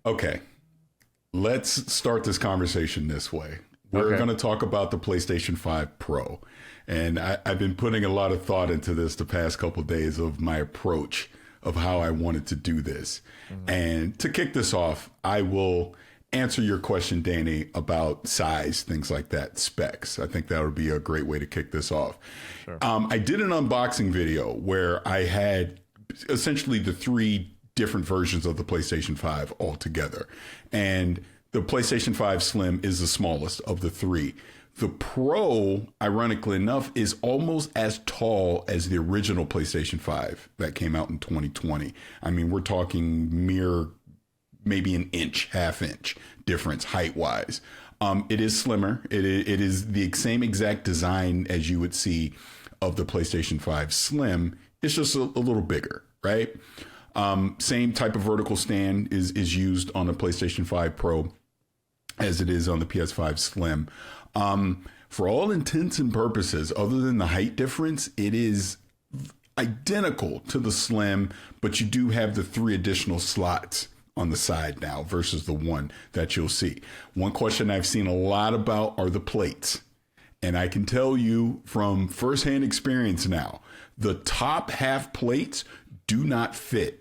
Okay, let's start this conversation this way. We're going to talk about the PlayStation 5 Pro. And I've been putting a lot of thought into this the past couple of days of my approach of how I wanted to do this. And to kick this off, I will answer your question, Danny, about size, things like that, specs. I think that would be a great way to kick this off. Sure. I did an unboxing video where I had essentially the three different versions of the PlayStation 5 all together. And the PlayStation 5 Slim is the smallest of the three. The Pro, ironically enough, is almost as tall as the original PlayStation 5 that came out in 2020. I mean, we're talking mere maybe an inch, half inch difference height-wise. It is slimmer. It is the same exact design as you would see of the PlayStation 5 Slim. It's just a little bigger, right? Same type of vertical stand is used on the PlayStation 5 Pro as it is on the PS5 Slim. For all intents and purposes, other than the height difference, it is identical to the Slim, but you do have the three additional slots on the side now versus the one that you'll see. One question I've seen a lot about are the plates. And I can tell you from firsthand experience now, the top half plates do not fit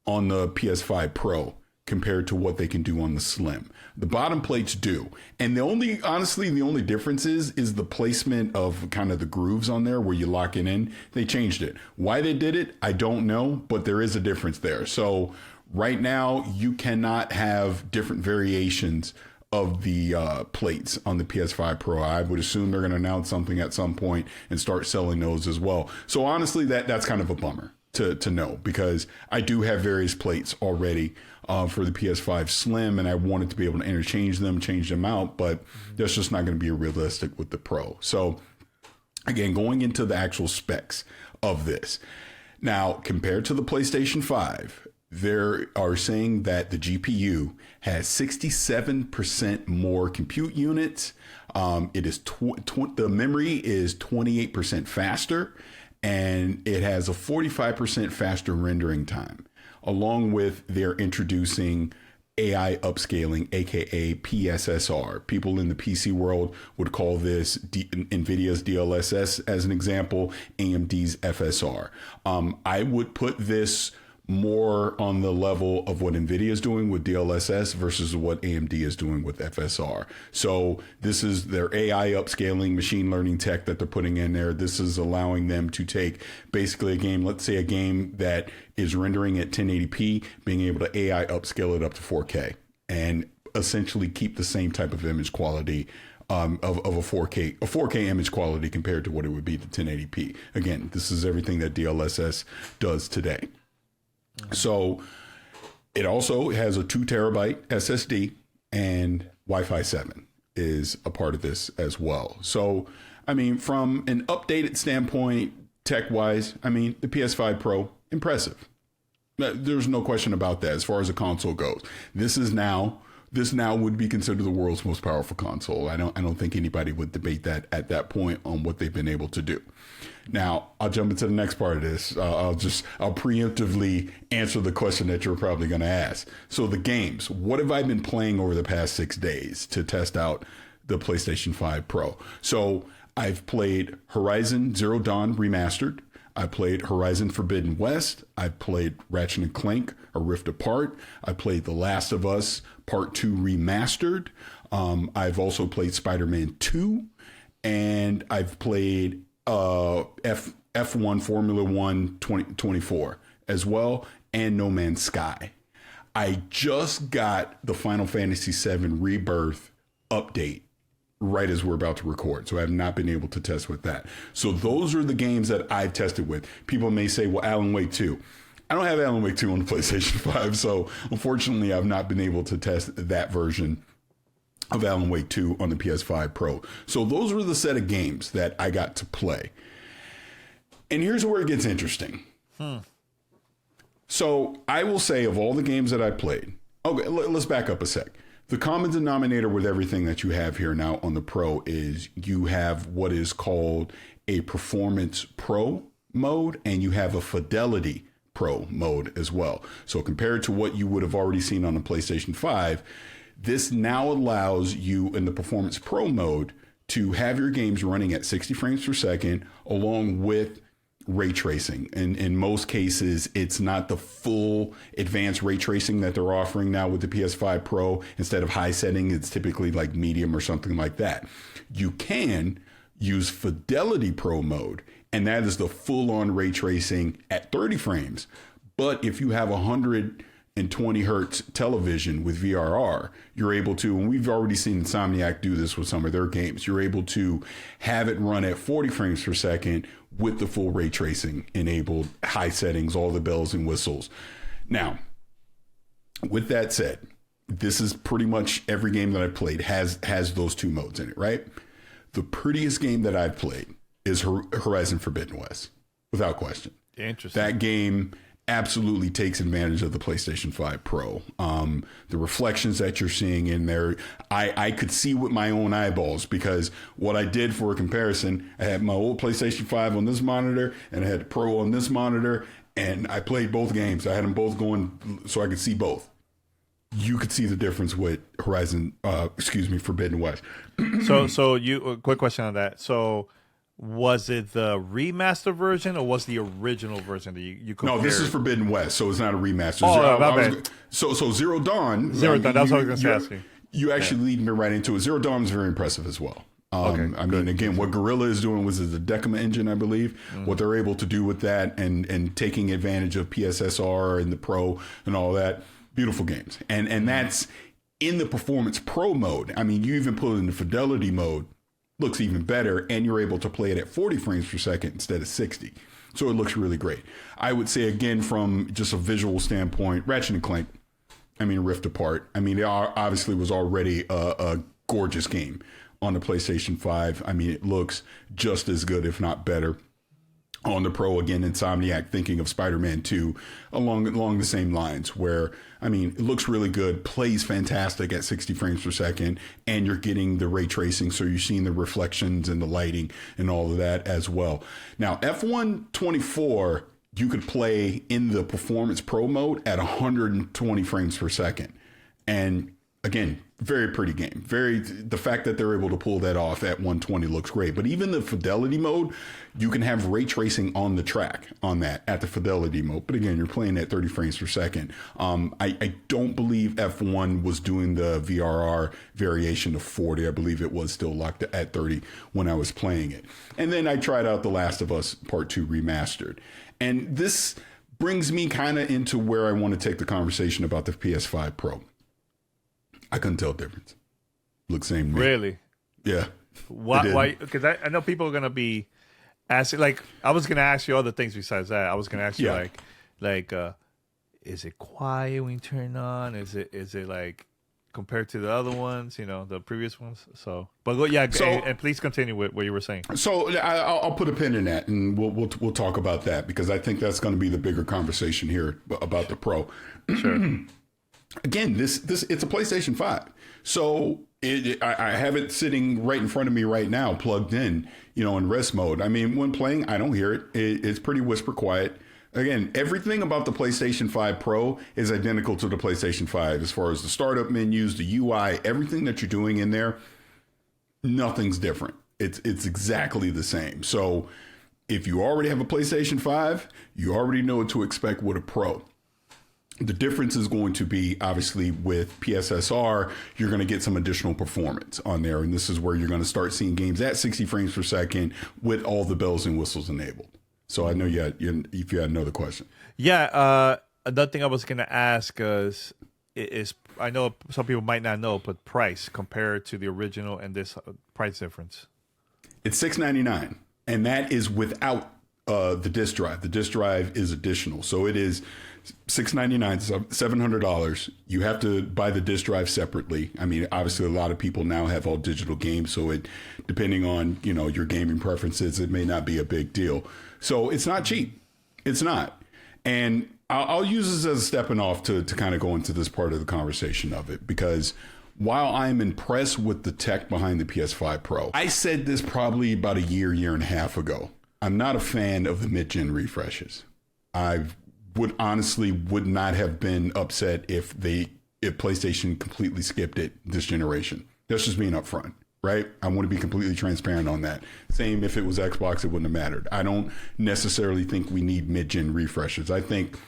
on the PS5 Pro compared to what they can do on the Slim. The bottom plates do. And the only difference is the placement of kind of the grooves on there where you lock it in. They changed it. Why they did it, I don't know, but there is a difference there. So right now, you cannot have different variations of the plates on the PS5 Pro. I would assume they're going to announce something at some point and start selling those as well. So honestly, that's kind of a bummer to know, because I do have various plates already for the PS5 Slim, and I wanted to be able to interchange them, change them out, but that's just not going to be realistic with the Pro. So again, going into the actual specs of this. Now, compared to the PlayStation 5, they are saying that the GPU has 67% more compute units. It is the memory is 28% faster, and it has a 45% faster rendering time. Along with they're introducing AI upscaling, aka PSSR. People in the PC world would call this NVIDIA's DLSS as an example, AMD's FSR. I would put this more on the level of what NVIDIA is doing with DLSS versus what AMD is doing with FSR. So this is their AI upscaling machine learning tech that they're putting in there. This is allowing them to take basically a game, let's say a game that is rendering at 1080p, being able to AI upscale it up to 4K and essentially keep the same type of image quality of a 4K image quality compared to what it would be to 1080p. Again, this is everything that DLSS does today. So it also has a 2 terabyte SSD, and Wi-Fi 7 is a part of this as well. So, I mean, from an updated standpoint, tech wise, I mean, the PS5 Pro, impressive. There's no question about that as far as the console goes. This now would be considered the world's most powerful console. I don't think anybody would debate that at that point on what they've been able to do. Now, I'll jump into the next part of this. I'll preemptively answer the question that you're probably going to ask. So the games, what have I been playing over the past 6 days to test out the PlayStation 5 Pro? So I've played Horizon Zero Dawn Remastered. I played Horizon Forbidden West. I played Ratchet and Clank, A Rift Apart. I played The Last of Us Part 2 Remastered. I've also played Spider-Man 2, and I've played F1 Formula 1 2024 as well, and No Man's Sky. I just got the Final Fantasy VII Rebirth update right as we're about to record, so I have not been able to test with that. So those are the games that I've tested with. People may say, well, Alan Wake 2. I don't have Alan Wake 2 on the PlayStation 5, so unfortunately I've not been able to test that version of Alan Wake 2 on the PS5 Pro. So those were the set of games that I got to play. And here's where it gets interesting. So I will say, of all the games that I played, okay, let's back up a sec. The common denominator with everything that you have here now on the Pro is you have what is called a Performance Pro mode, and you have a Fidelity Pro mode as well. So compared to what you would have already seen on the PlayStation 5, this now allows you in the Performance Pro mode to have your games running at 60 frames per second along with ray tracing. And in most cases, it's not the full advanced ray tracing that they're offering now with the PS5 Pro. Instead of high setting, it's typically like medium or something like that. You can use Fidelity Pro mode, and that is the full-on ray tracing at 30 frames. But if you have 120 hertz television with VRR, you're able to, and we've already seen Insomniac do this with some of their games, you're able to have it run at 40 frames per second with the full ray tracing enabled, high settings, all the bells and whistles. Now, with that said, this is pretty much every game that I've played has those two modes in it, right? The prettiest game that I've played is Horizon Forbidden West, without question. Interesting. That game absolutely takes advantage of the PlayStation 5 Pro. The reflections that you're seeing in there, I could see with my own eyeballs, because what I did for a comparison, I had my old PlayStation 5 on this monitor and I had the Pro on this monitor, and I played both games. I had them both going so I could see both. You could see the difference with Forbidden West. So you, quick question on that. So was it the remaster version or was the original version that you compared? No, this is Forbidden West, so it's not a remaster. So Zero Dawn. Zero Dawn, that's what I was going to ask you. You actually lead me right into it. Zero Dawn is very impressive as well. Mean, again, what Guerrilla is doing was the Decima engine, I believe. What they're able to do with that and taking advantage of PSSR and the Pro and all that. Beautiful games. And that's in the Performance Pro mode. I mean, you even put it in the Fidelity mode. Looks even better, and you're able to play it at 40 frames per second instead of 60. So it looks really great. I would say, again, from just a visual standpoint, Ratchet & Clank, Rift Apart, it obviously was already a gorgeous game on the PlayStation 5. It looks just as good, if not better. On the Pro, again, Insomniac thinking of Spider-Man 2 along the same lines, where, it looks really good, plays fantastic at 60 frames per second, and you're getting the ray tracing, so you're seeing the reflections and the lighting and all of that as well. Now, F1 24, you could play in the Performance Pro mode at 120 frames per second. And again, very pretty game. The fact that they're able to pull that off at 120 looks great. But even the Fidelity mode, you can have ray tracing on the track on that at the Fidelity mode. But again, you're playing at 30 frames per second. I don't believe F1 was doing the VRR variation of 40. I believe it was still locked at 30 when I was playing it. And then I tried out The Last of Us Part 2 Remastered. And this brings me kind of into where I want to take the conversation about the PS5 Pro. I couldn't tell the difference. Looks same to me. Really? Yeah. Why? Because I know people are gonna be asking. Like, I was gonna ask you other things besides that. I was gonna ask you is it quiet when you turn on? Is it like compared to the other ones? The previous ones. So, but go, and please continue with what you were saying. So I'll put a pin in that, and we'll talk about that, because I think that's going to be the bigger conversation here about the Pro. Sure. Again, this it's a PlayStation 5. So I have it sitting right in front of me right now, plugged in, in rest mode. When playing, I don't hear it. It's pretty whisper quiet. Again, everything about the PlayStation 5 Pro is identical to the PlayStation 5 as far as the startup menus, the UI, everything that you're doing in there. Nothing's different. It's exactly the same. So if you already have a PlayStation 5, you already know what to expect with a Pro. The difference is going to be, obviously, with PSSR, you're going to get some additional performance on there. And this is where you're going to start seeing games at 60 frames per second with all the bells and whistles enabled. So I know if you had another question. Yeah. Another thing I was going to ask is I know some people might not know, but price compared to the original and this price difference. It's $699, and that is without the disk drive. The disk drive is additional. So it is $699, $700. You have to buy the disk drive separately. Obviously, a lot of people now have all digital games, so it, depending on your gaming preferences, it may not be a big deal. So it's not cheap. It's not. And I'll use this as a stepping off to kind of go into this part of the conversation of it, because while I'm impressed with the tech behind the PS5 Pro, I said this probably about a year and a half ago. I'm not a fan of the mid-gen refreshes. I've would not have been upset if PlayStation completely skipped it this generation. That's just being upfront, right? I want to be completely transparent on that. Same if it was Xbox, it wouldn't have mattered. I don't necessarily think we need mid-gen refreshes. I think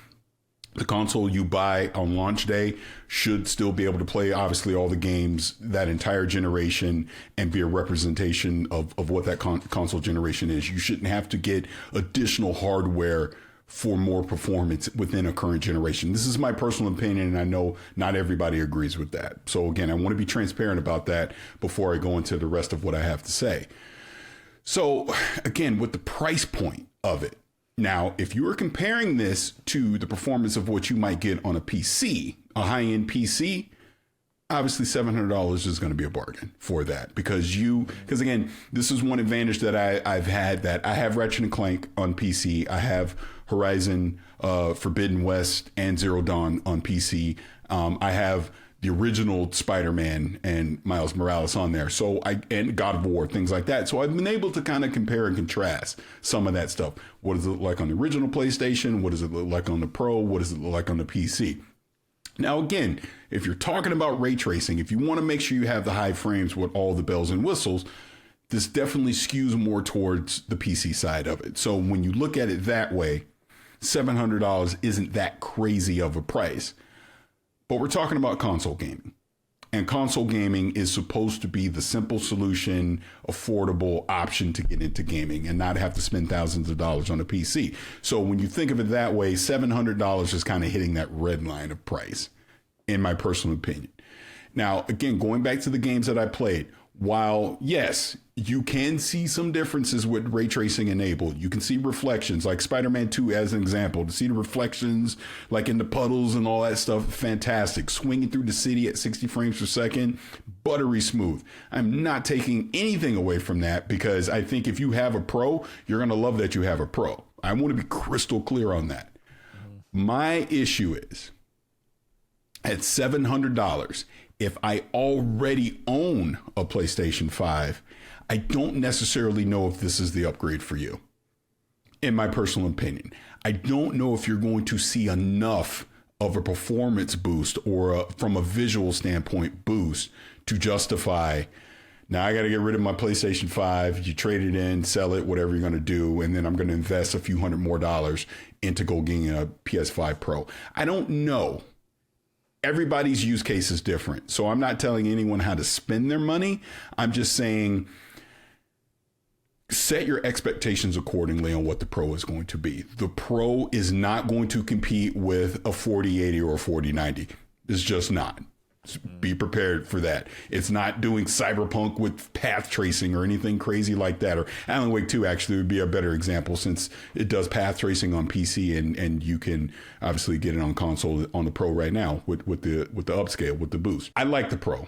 the console you buy on launch day should still be able to play, obviously, all the games that entire generation and be a representation of what that console generation is. You shouldn't have to get additional hardware for more performance within a current generation. This is my personal opinion, and I know not everybody agrees with that. So again, I want to be transparent about that before I go into the rest of what I have to say. So again, with the price point of it, now, if you are comparing this to the performance of what you might get on a PC, a high-end PC, obviously $700 is going to be a bargain for that because again, this is one advantage that I've had, that I have Ratchet & Clank on PC. I have Horizon Forbidden West and Zero Dawn on PC. I have the original Spider-Man and Miles Morales on there. And God of War, things like that. So I've been able to kind of compare and contrast some of that stuff. What does it look like on the original PlayStation? What does it look like on the Pro? What does it look like on the PC? Now, again, if you're talking about ray tracing, if you want to make sure you have the high frames with all the bells and whistles, this definitely skews more towards the PC side of it. So when you look at it that way, $700 isn't that crazy of a price. But we're talking about console gaming. And console gaming is supposed to be the simple solution, affordable option to get into gaming and not have to spend thousands of dollars on a PC. So when you think of it that way, $700 is kind of hitting that red line of price, in my personal opinion. Now, again, going back to the games that I played, while, yes, you can see some differences with ray tracing enabled. You can see reflections, like Spider-Man 2 as an example. To see the reflections, like in the puddles and all that stuff, fantastic. Swinging through the city at 60 frames per second, buttery smooth. I'm not taking anything away from that because I think if you have a Pro, you're going to love that you have a Pro. I want to be crystal clear on that. My issue is, at $700, if I already own a PlayStation 5, I don't necessarily know if this is the upgrade for you, in my personal opinion. I don't know if you're going to see enough of a performance boost or from a visual standpoint boost to justify, now I got to get rid of my PlayStation 5, you trade it in, sell it, whatever you're going to do, and then I'm going to invest a few $100 more into go getting a PS5 Pro. I don't know. Everybody's use case is different. So I'm not telling anyone how to spend their money. I'm just saying set your expectations accordingly on what the Pro is going to be. The Pro is not going to compete with a 4080 or a 4090. It's just not. Be prepared for that. It's not doing Cyberpunk with path tracing or anything crazy like that. Or Alan Wake 2 actually would be a better example since it does path tracing on PC and you can obviously get it on console on the Pro right now with the upscale, with the boost. I like the Pro.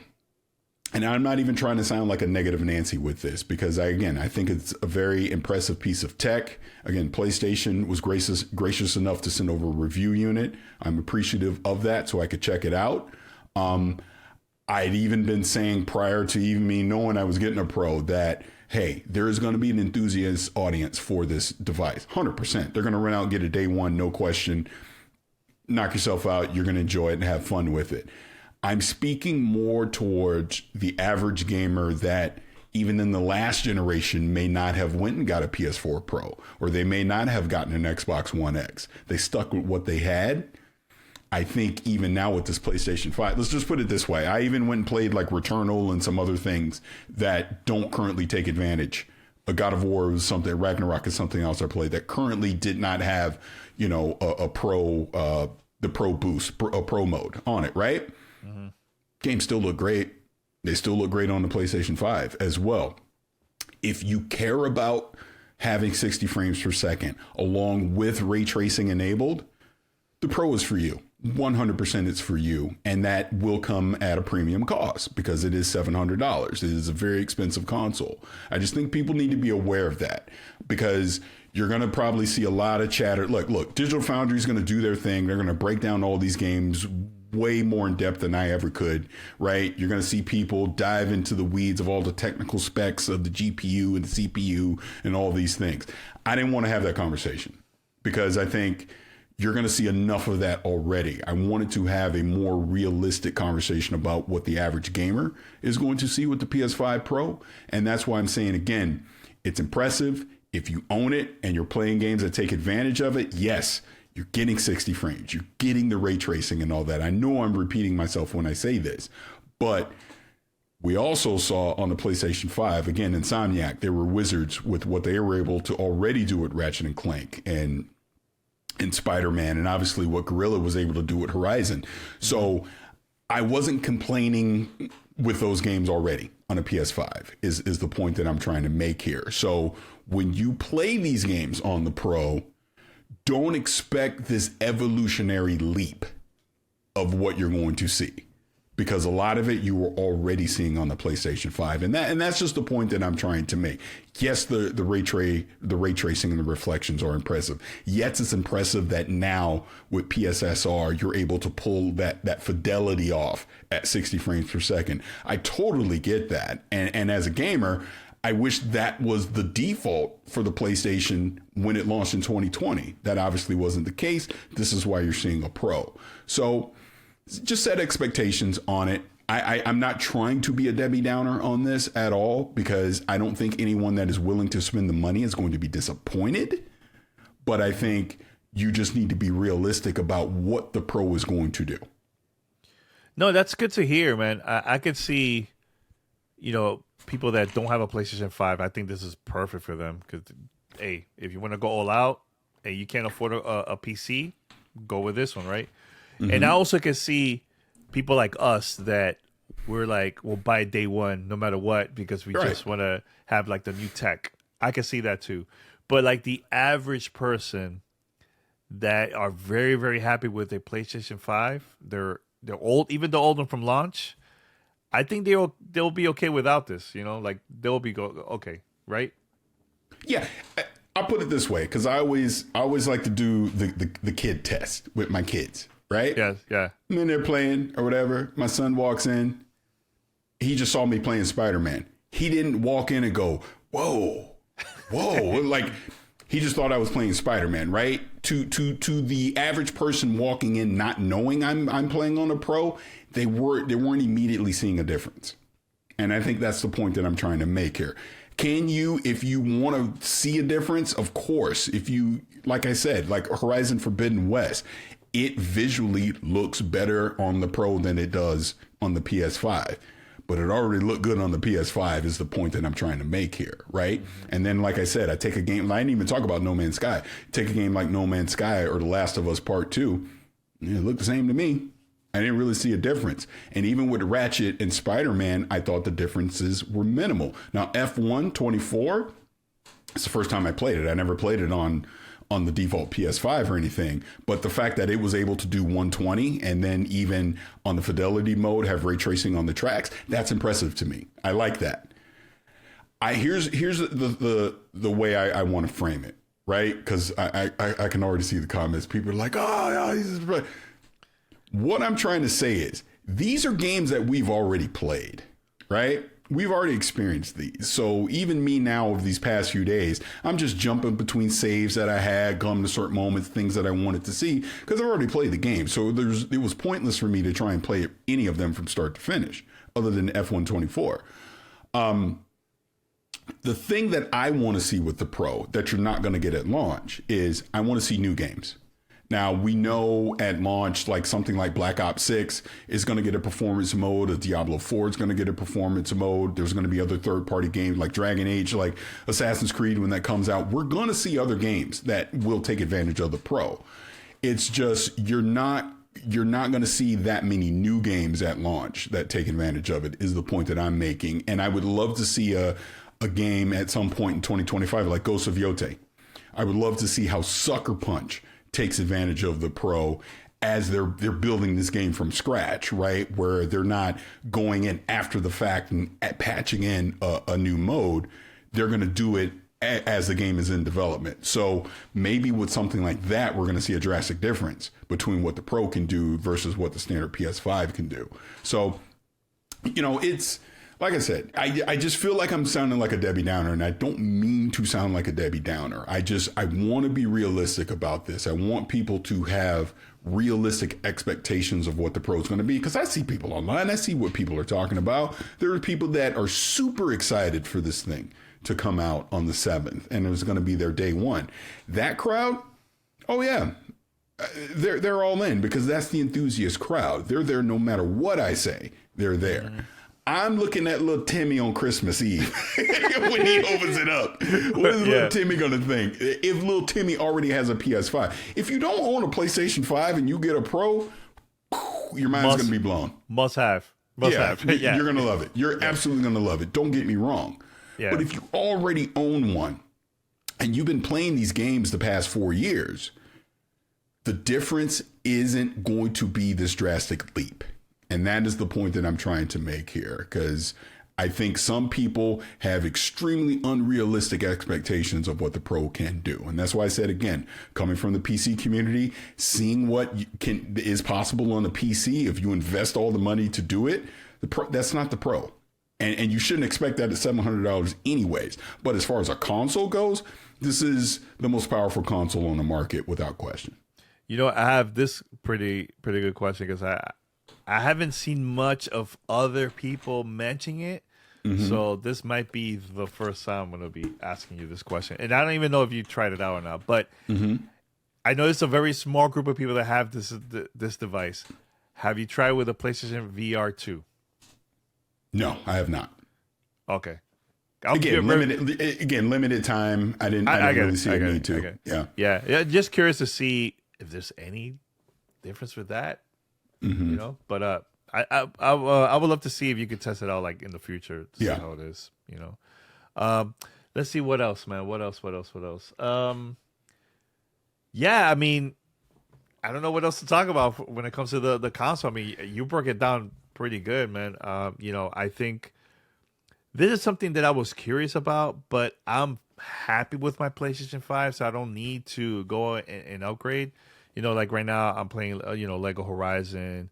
And I'm not even trying to sound like a negative Nancy with this because I think it's a very impressive piece of tech. Again, PlayStation was gracious enough to send over a review unit. I'm appreciative of that so I could check it out. I'd even been saying prior to even me knowing I was getting a Pro that, hey, there is going to be an enthusiast audience for this device. 100%. They're going to run out and get it day one, no question. Knock yourself out. You're going to enjoy it and have fun with it. I'm speaking more towards the average gamer that even in the last generation may not have went and got a PS4 Pro, or they may not have gotten an Xbox One X. They stuck with what they had. I think even now with this PlayStation 5, let's just put it this way. I even went and played like Returnal and some other things that don't currently take advantage. A God of War was something, Ragnarok is something else I played that currently did not have, a Pro, the Pro boost, a Pro mode on it, right? Mm-hmm. Games still look great. They still look great on the PlayStation 5 as well. If you care about having 60 frames per second along with ray tracing enabled, the Pro is for you. 100% it's for you. And that will come at a premium cost because it is $700. It is a very expensive console. I just think people need to be aware of that because you're going to probably see a lot of chatter. Look, Digital Foundry is going to do their thing. They're going to break down all these games way more in depth than I ever could, right? You're going to see people dive into the weeds of all the technical specs of the GPU and the CPU and all these things. I didn't want to have that conversation because I think you're going to see enough of that already. I wanted to have a more realistic conversation about what the average gamer is going to see with the PS5 Pro. And that's why I'm saying, again, it's impressive. If you own it and you're playing games that take advantage of it, yes, you're getting 60 frames. You're getting the ray tracing and all that. I know I'm repeating myself when I say this, but we also saw on the PlayStation 5, again, Insomniac, they were wizards with what they were able to already do with Ratchet and Clank and Spider-Man, and obviously what Guerrilla was able to do with Horizon. So I wasn't complaining with those games already on a PS5 is the point that I'm trying to make here. So when you play these games on the Pro, don't expect this evolutionary leap of what you're going to see, because a lot of it you were already seeing on the PlayStation 5. And that's just the point that I'm trying to make. Yes, the ray tracing and the reflections are impressive. Yes, it's impressive that now with PSSR, you're able to pull that fidelity off at 60 frames per second. I totally get that. And as a gamer, I wish that was the default for the PlayStation when it launched in 2020. That obviously wasn't the case. This is why you're seeing a Pro. So just set expectations on it. I'm not trying to be a Debbie Downer on this at all, because I don't think anyone that is willing to spend the money is going to be disappointed. But I think you just need to be realistic about what the Pro is going to do. No, that's good to hear, man. I could see, people that don't have a PlayStation 5, I think this is perfect for them. Because, hey, if you want to go all out and you can't afford a PC, go with this one, right? Mm-hmm. And I also can see people like us that we're like, we'll buy day one no matter what, because we just want to have like the new tech. I can see that too. But like the average person that are very, very happy with a PlayStation 5, they're old, even the old one from launch, I think they'll be okay without this, like they'll be okay, right? Yeah. I'll put it this way, because I always like to do the kid test with my kids. Right? Yes, yeah. I'm in there playing or whatever. My son walks in. He just saw me playing Spider-Man. He didn't walk in and go, whoa. Like, he just thought I was playing Spider-Man, right? To the average person walking in not knowing I'm playing on a Pro, they weren't immediately seeing a difference. And I think that's the point that I'm trying to make here. Can you, if you want to see a difference, of course, if you, like I said, like Horizon Forbidden West, it visually looks better on the Pro than it does on the PS5. But it already looked good on the PS5 is the point that I'm trying to make here, right? And then, like I said, I take a game, I didn't even talk about No Man's Sky. Take a game like No Man's Sky or The Last of Us Part 2, it looked the same to me. I didn't really see a difference. And even with Ratchet and Spider-Man, I thought the differences were minimal. Now, F1 24, it's the first time I played it. I never played it on the default PS5 or anything, but the fact that it was able to do 120 and then even on the fidelity mode have ray tracing on the tracks, that's impressive to me. I like that. Here's the way I want to frame it, right? Because I can already see the comments. People are like, oh, what I'm trying to say is these are games that we've already played, right? We've already experienced these. So even me now over these past few days, I'm just jumping between saves that I had, come to certain moments, things that I wanted to see, because I've already played the game. So it was pointless for me to try and play any of them from start to finish, other than F124. The thing that I want to see with the Pro that you're not going to get at launch is I want to see new games. Now, we know at launch, like something like Black Ops 6 is going to get a performance mode. A Diablo 4 is going to get a performance mode. There's going to be other third-party games like Dragon Age, like Assassin's Creed when that comes out. We're going to see other games that will take advantage of the Pro. It's just you're not going to see that many new games at launch that take advantage of it is the point that I'm making. And I would love to see a game at some point in 2025 like Ghost of Yote. I would love to see how Sucker Punch takes advantage of the Pro as they're building this game from scratch, right? Where they're not going in after the fact and patching in a new mode. They're going to do it as the game is in development. So maybe with something like that, we're going to see a drastic difference between what the Pro can do versus what the standard PS5 can do. So, it's like I said, I just feel like I'm sounding like a Debbie Downer, and I don't mean to sound like a Debbie Downer. I want to be realistic about this. I want people to have realistic expectations of what the Pro is going to be, because I see people online. I see what people are talking about. There are people that are super excited for this thing to come out on the 7th, and it was going to be their day one. That crowd, oh yeah, they're all in, because that's the enthusiast crowd. They're there no matter what I say. They're there. Mm-hmm. I'm looking at little Timmy on Christmas Eve when he opens it up. What is little Timmy going to think? If little Timmy already has a PS5. If you don't own a PlayStation 5 and you get a Pro, your mind's going to be blown. Must have. Yeah. You're going to love it. You're absolutely going to love it. Don't get me wrong. Yeah. But if you already own one and you've been playing these games the past 4 years, the difference isn't going to be this drastic leap. And that is the point that I'm trying to make here, because I think some people have extremely unrealistic expectations of what the Pro can do. And that's why I said, again, coming from the PC community, seeing what is possible on the PC, if you invest all the money to do it, that's not the Pro. And you shouldn't expect that at $700 anyways. But as far as a console goes, this is the most powerful console on the market without question. You know, I have this pretty good question, because I haven't seen much of other people mentioning it. Mm-hmm. So this might be the first time I'm going to be asking you this question. And I don't even know if you tried it out or not, but I know it's a very small group of people that have this device. Have you tried with a PlayStation VR 2? No, I have not. Okay. Limited time. I didn't really see a need to. Yeah. Just curious to see if there's any difference with that. Mm-hmm. You know, but I would love to see if you could test it out, like in the future, to see how it is. You know, let's see what else, man. What else? Yeah, I mean, I don't know what else to talk about when it comes to the console. I mean, you broke it down pretty good, man. You know, I think this is something that I was curious about, but I'm happy with my PlayStation 5, so I don't need to go and upgrade. You know, like right now I'm playing, Lego Horizon.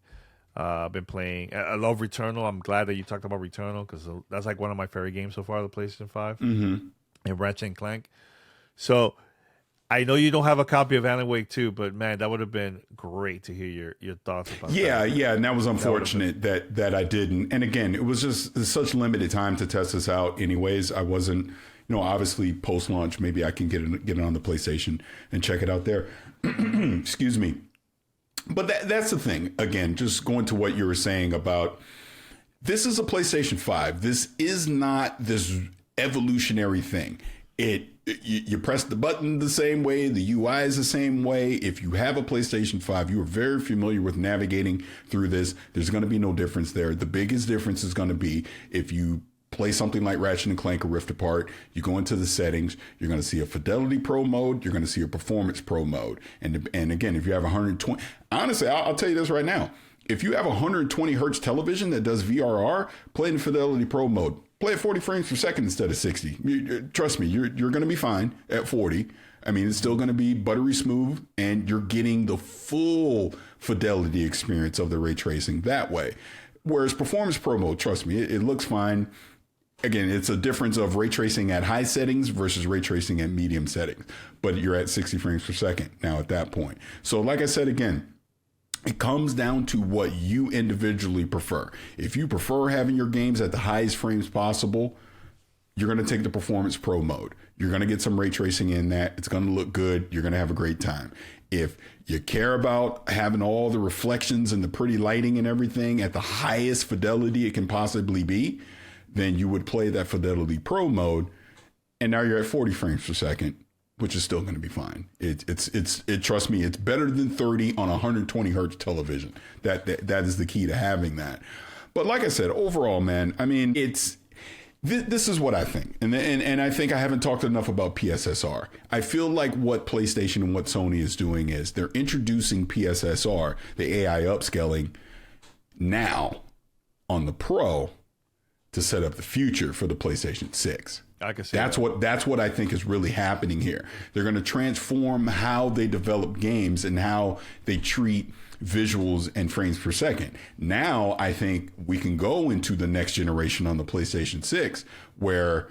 I've been playing. I love Returnal. I'm glad that you talked about Returnal, because that's like one of my favorite games so far, the PlayStation 5. Mm-hmm. And Ratchet and Clank. So I know you don't have a copy of Alan Wake 2, but man, that would have been great to hear your thoughts about that. Yeah, and that was unfortunate that I didn't. And again, it was just such limited time to test this out anyways. I wasn't, obviously post-launch, maybe I can get it on the PlayStation and check it out there. Excuse me. But that's the thing. Again, just going to what you were saying about, this is a PlayStation 5. This is not this evolutionary thing. You press the button the same way. The UI is the same way. If you have a PlayStation 5, you are very familiar with navigating through this. There's going to be no difference there. The biggest difference is going to be if you play something like Ratchet and Clank or Rift Apart, you go into the settings, you're going to see a Fidelity Pro mode, you're going to see a Performance Pro mode. And again, if you have 120, honestly, I'll tell you this right now. If you have a 120 hertz television that does VRR, play in Fidelity Pro mode. Play at 40 frames per second instead of 60. Trust me, you're going to be fine at 40. I mean, it's still going to be buttery smooth, and you're getting the full fidelity experience of the ray tracing that way. Whereas Performance Pro mode, trust me, it looks fine. Again, it's a difference of ray tracing at high settings versus ray tracing at medium settings. But you're at 60 frames per second now at that point. So like I said, again, it comes down to what you individually prefer. If you prefer having your games at the highest frames possible, you're going to take the Performance Pro mode. You're going to get some ray tracing in that. It's going to look good. You're going to have a great time. If you care about having all the reflections and the pretty lighting and everything at the highest fidelity it can possibly be, then you would play that Fidelity Pro mode, and now you're at 40 frames per second, which is still going to be fine. Trust me, it's better than 30 on a 120 hertz television. That is the key to having that. But like I said, overall, man, I mean, this is what I think. And I think I haven't talked enough about PSSR. I feel like what PlayStation and what Sony is doing is they're introducing PSSR, the AI upscaling, now on the Pro to set up the future for the PlayStation 6. I can see that's what I think is really happening here. They're going to transform how they develop games and how they treat visuals and frames per second. Now I think we can go into the next generation on the PlayStation 6 where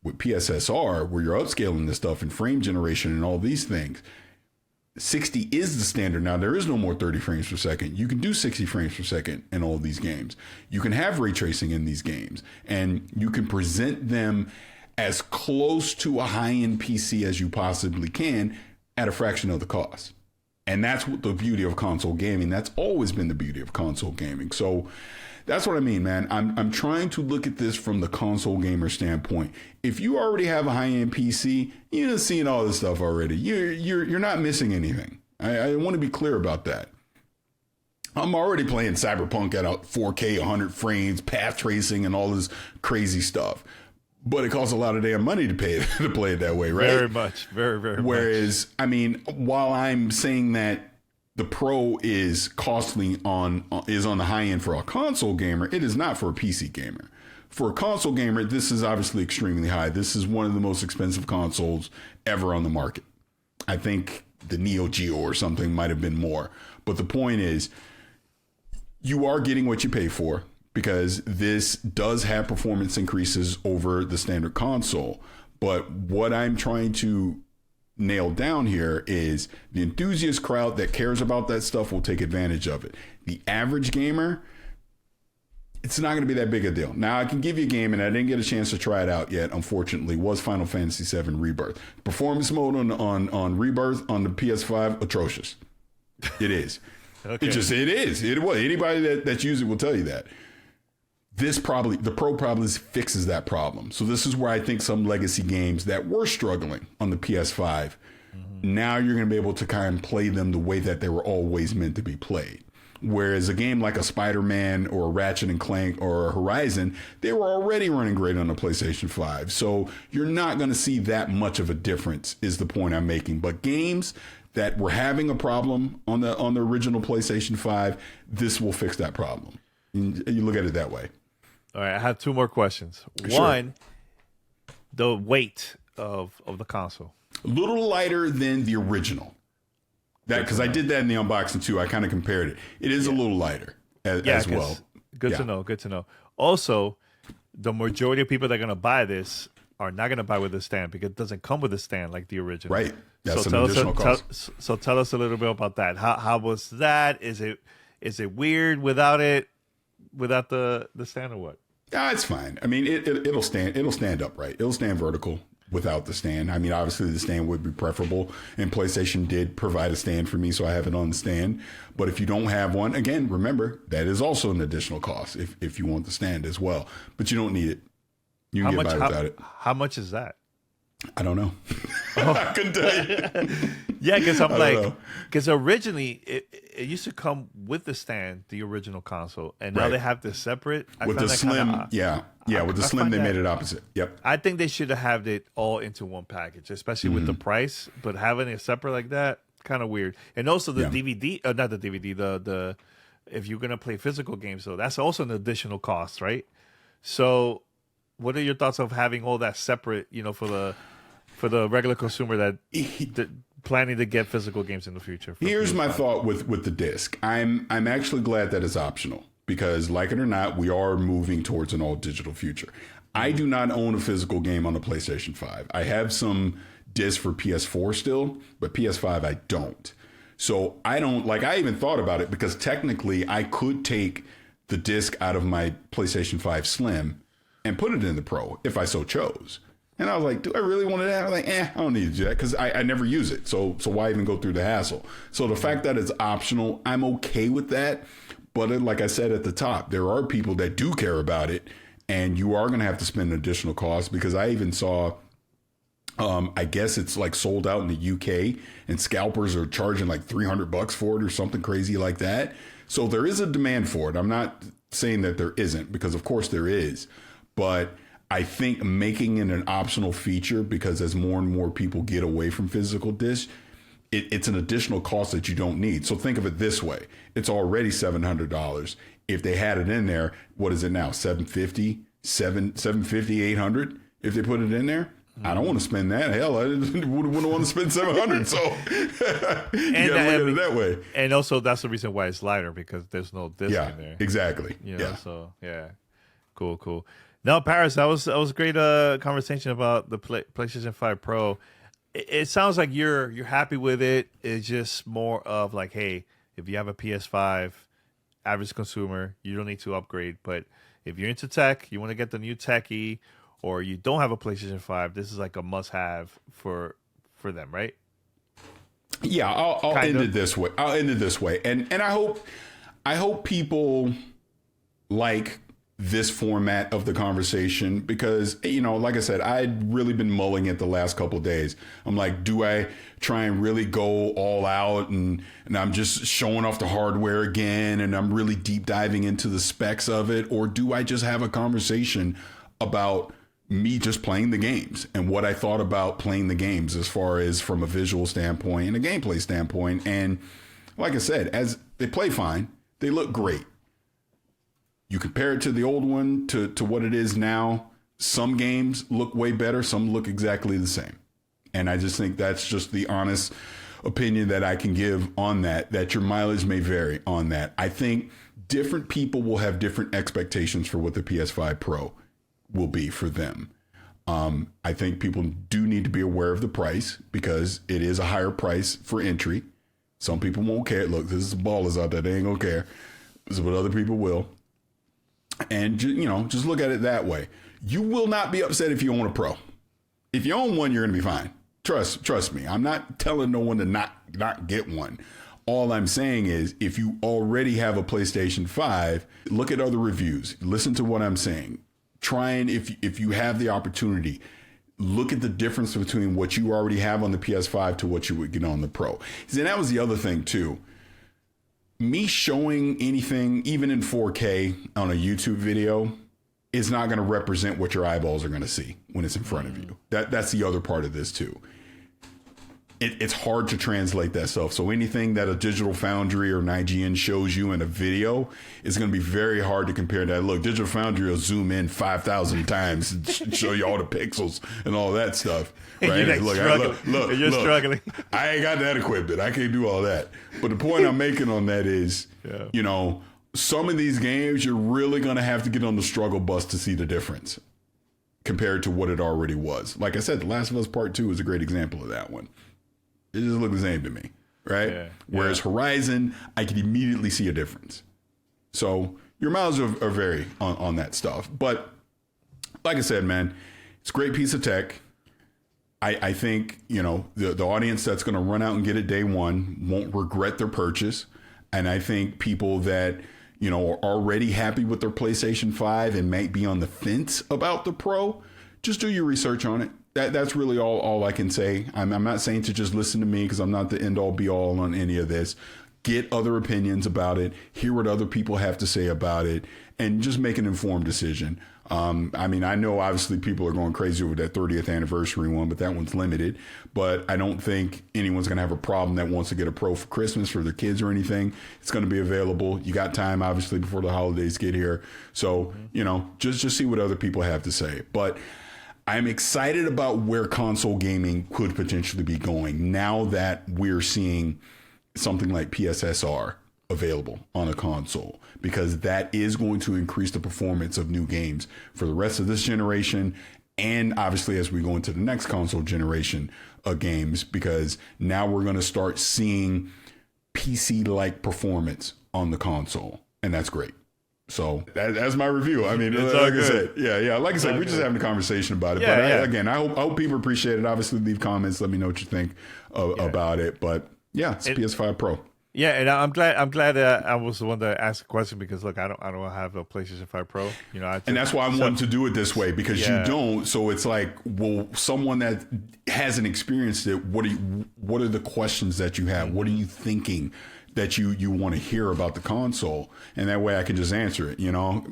with PSSR, where you're upscaling this stuff and frame generation and all these things. 60 is the standard now. There is no more 30 frames per second. You can do 60 frames per second in all of these games. You can have ray tracing in these games, and you can present them as close to a high-end PC as you possibly can at a fraction of the cost. And that's what the beauty of console gaming. That's always been the beauty of console gaming. So that's what I mean, man. I'm trying to look at this from the console gamer standpoint. If you already have a high-end PC, you're seeing all this stuff already. You're not missing anything. I want to be clear about that. I'm already playing Cyberpunk at a 4K, 100 frames, path tracing, and all this crazy stuff. But it costs a lot of damn money to pay to play it that way, right? Very much, very much. Whereas, I mean, while I'm saying that the Pro is costly on the high end for a console gamer, it is not for a PC gamer. For a console gamer, this is obviously extremely high. This is one of the most expensive consoles ever on the market. I think the Neo Geo or something might have been more. But the point is, you are getting what you pay for, because this does have performance increases over the standard console. But what I'm trying to nail down here is the enthusiast crowd that cares about that stuff will take advantage of it. The average gamer, it's not going to be that big a deal. Now, I can give you a game, and I didn't get a chance to try it out yet, unfortunately, was Final Fantasy VII Rebirth. Performance mode on Rebirth on the PS5, atrocious. It is. Okay. It is. It was. Anybody that's used it will tell you that. The Pro probably fixes that problem. So this is where I think some legacy games that were struggling on the PS5, now you're going to be able to kind of play them the way that they were always meant to be played. Whereas a game like a Spider-Man or a Ratchet and Clank or a Horizon, they were already running great on the PlayStation 5. So you're not going to see that much of a difference, is the point I'm making. But games that were having a problem on the original PlayStation 5, this will fix that problem. You look at it that way. All right, I have two more questions. Sure. One, the weight of the console. A little lighter than the original. That, because I did that in the unboxing too. I kind of compared it. It is a little lighter as well. Good to know. Good to know. Also, the majority of people that are going to buy this are not going to buy with a stand because it doesn't come with a stand like the original. Right. That's an additional cost. So tell us a little bit about that. How was that? Is it weird without the stand or what? Yeah, it's fine. I mean, it'll stand upright. It'll stand vertical without the stand. I mean, obviously the stand would be preferable, and PlayStation did provide a stand for me, so I have it on the stand. But if you don't have one, again, remember, that is also an additional cost if you want the stand as well. But you don't need it. You can get by without it. How much is that? I don't know. I couldn't tell you. Yeah, because originally it used to come with the stand, the original console, and now they have this separate. With the Slim, with the Slim, they made it opposite. Yep. I think they should have had it all into one package, especially with the price. But having it separate like that, kind of weird. And also the DVD, not the DVD, the if you're gonna play physical games, though, that's also an additional cost, right? So, what are your thoughts of having all that separate? For the regular consumer that planning to get physical games in the future. Here's my thought with the disc. I'm actually glad that it's optional because, like it or not, we are moving towards an all digital future. I do not own a physical game on the PlayStation 5. I have some discs for PS4 still, but PS5 I don't. So I don't I even thought about it because technically I could take the disc out of my PlayStation 5 Slim and put it in the Pro if I so chose. And I was like, do I really want to do that? I was like, I don't need to do that because I never use it. So why even go through the hassle? So the fact that it's optional, I'm okay with that. But like I said at the top, there are people that do care about it, and you are going to have to spend an additional cost because I even saw, I guess it's sold out in the UK, and scalpers are charging $300 for it or something crazy like that. So there is a demand for it. I'm not saying that there isn't because, of course, there is. But I think making it an optional feature, because as more and more people get away from physical discs, it's an additional cost that you don't need. So think of it this way. It's already $700. If they had it in there, what is it now? $750, $800 if they put it in there? I don't want to spend that. Hell, I wouldn't want to spend $700. So you gotta look at it that way. And also, that's the reason why it's lighter, because there's no disc in there. Exactly. You know, so yeah, cool. No, Paris, that was a great conversation about the PlayStation 5 Pro. It sounds like you're happy with it. It's just more of like, hey, if you have a PS5, average consumer, you don't need to upgrade. But if you're into tech, you want to get the new techie, or you don't have a PlayStation 5, this is like a must-have for them, right? Yeah, I'll end it this way. And I hope people like this format of the conversation, because, you know, like I said, I'd really been mulling it the last couple of days. I'm like, do I try and really go all out and I'm just showing off the hardware again and I'm really deep diving into the specs of it? Or do I just have a conversation about me just playing the games and what I thought about playing the games as far as from a visual standpoint and a gameplay standpoint? And like I said, as they play fine, they look great. You compare it to the old one to what it is now. Some games look way better. Some look exactly the same. And I just think that's just the honest opinion that I can give on that your mileage may vary on that. I think different people will have different expectations for what the PS5 Pro will be for them. I think people do need to be aware of the price, because it is a higher price for entry. Some people won't care. Look, this is ballers out there. They ain't gonna care. But other people will. And, you know, just look at it that way. You will not be upset if you own a Pro. If you own one, you're going to be fine. Trust me. I'm not telling no one to not get one. All I'm saying is, if you already have a PlayStation 5, look at other reviews. Listen to what I'm saying. Try and, if you have the opportunity, look at the difference between what you already have on the PS5 to what you would get on the Pro. And that was the other thing, too. Me showing anything, even in 4K on a YouTube video, is not going to represent what your eyeballs are going to see when it's in front of you. That's the other part of this too. It's hard to translate that stuff. So anything that a Digital Foundry or an IGN shows you in a video is going to be very hard to compare that. Look, Digital Foundry will zoom in 5,000 times and show you all the pixels and all that stuff. Right? You're struggling. I ain't got that equipment. I can't do all that. But the point I'm making on that is, you know, some of these games, you're really going to have to get on the struggle bus to see the difference compared to what it already was. Like I said, The Last of Us Part 2 is a great example of that one. It just looked the same to me, right? Yeah, Whereas Horizon, I could immediately see a difference. So your miles are vary on that stuff. But like I said, man, it's a great piece of tech. I think, you know, the audience that's going to run out and get it day one won't regret their purchase. And I think people that, you know, are already happy with their PlayStation 5 and might be on the fence about the Pro, just do your research on it. That's really all I can say. I'm not saying to just listen to me, because I'm not the end all be all on any of this. Get other opinions about it, hear what other people have to say about it, and just make an informed decision. I mean, I know obviously people are going crazy over that 30th anniversary one, but that one's limited. But I don't think anyone's going to have a problem that wants to get a Pro for Christmas for their kids or anything. It's going to be available. You got time, obviously, before the holidays get here. So, you know, just see what other people have to say. But I'm excited about where console gaming could potentially be going now that we're seeing something like PSSR available on a console, because that is going to increase the performance of new games for the rest of this generation. And obviously, as we go into the next console generation of games, because now we're going to start seeing PC-like performance on the console. And that's great. So that's my review. I mean, like I said, yeah. Like I said, we're just having a conversation about it. Again, I hope people appreciate it. Obviously, leave comments. Let me know what you think about it. But yeah, it's PS5 Pro. Yeah, and I'm glad that I was the one that asked the question, because look, I don't have a PlayStation 5 Pro. You know, and that's why I wanted to do it this way, because you don't. So it's like, well, someone that hasn't experienced it, what are the questions that you have? What are you thinking that you want to hear about the console? And that way I can just answer it, you know?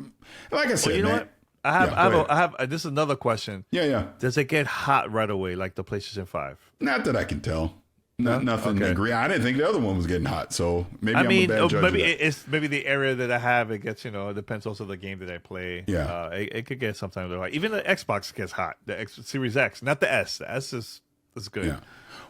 Like I said, you know what? I have this is another question. Yeah. Does it get hot right away like the PlayStation 5? Not that I can tell. Nothing Okay. agree. I didn't think the other one was getting hot, so maybe I'm a bad judge. Maybe of that. it's maybe the area that I have. It gets it depends also the game that I play. Yeah. It could get sometimes hot. Even the Xbox gets hot. The Series X, not the S. The S is good. Yeah.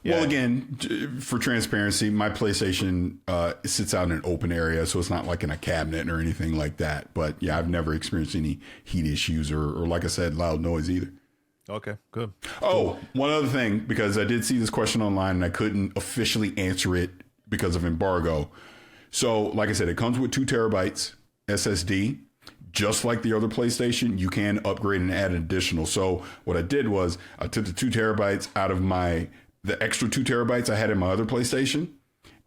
Yeah. Well, again, for transparency, my PlayStation sits out in an open area, so it's not like in a cabinet or anything like that. But yeah, I've never experienced any heat issues or like I said, loud noise either. Okay, good. Oh, one other thing, because I did see this question online and I couldn't officially answer it because of embargo. So, like I said, it comes with 2 terabytes SSD. Just like the other PlayStation, you can upgrade and add an additional. So what I did was I took the 2 terabytes out of the extra 2 terabytes I had in my other PlayStation,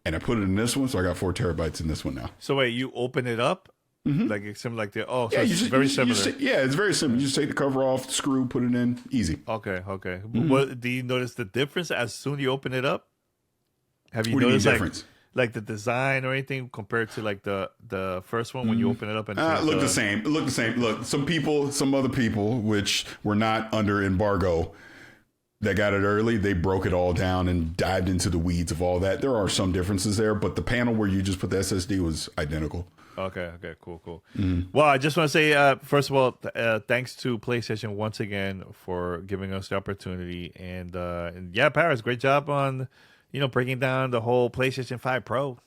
and I put it in this one. So I got 4 terabytes in this one now. So wait, you open it up? Like it's similar like the so it's you very just, similar. it's very simple. You just take the cover off, screw, put it in, easy. Okay. What do you notice the difference as soon as you open it up? Have you What do you mean noticed difference? like the design or anything compared to like the first one when you open it up and Look the same. Look the same. Look, some other people, which were not under embargo, that got it early, they broke it all down and dived into the weeds of all that. There are some differences there, but the panel where you just put the SSD was identical. Okay, cool. Well, I just want to say, first of all, thanks to PlayStation once again for giving us the opportunity, and yeah, Paris, great job on breaking down the whole PlayStation 5 Pro.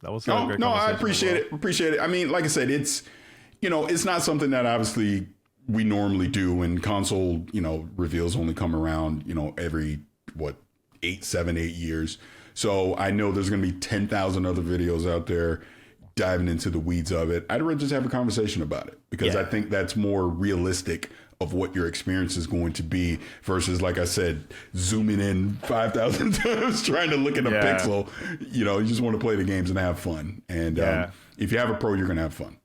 That was a great No, I conversation appreciate it. I mean, like I said, it's it's not something that obviously we normally do, and console reveals only come around every 7, 8 years. So I know there's going to be 10,000 other videos out there diving into the weeds of it. I'd rather just have a conversation about it because I think that's more realistic of what your experience is going to be versus, like I said, zooming in 5,000 times trying to look at a pixel. You just want to play the games and have fun. And if you have a Pro, you're going to have fun.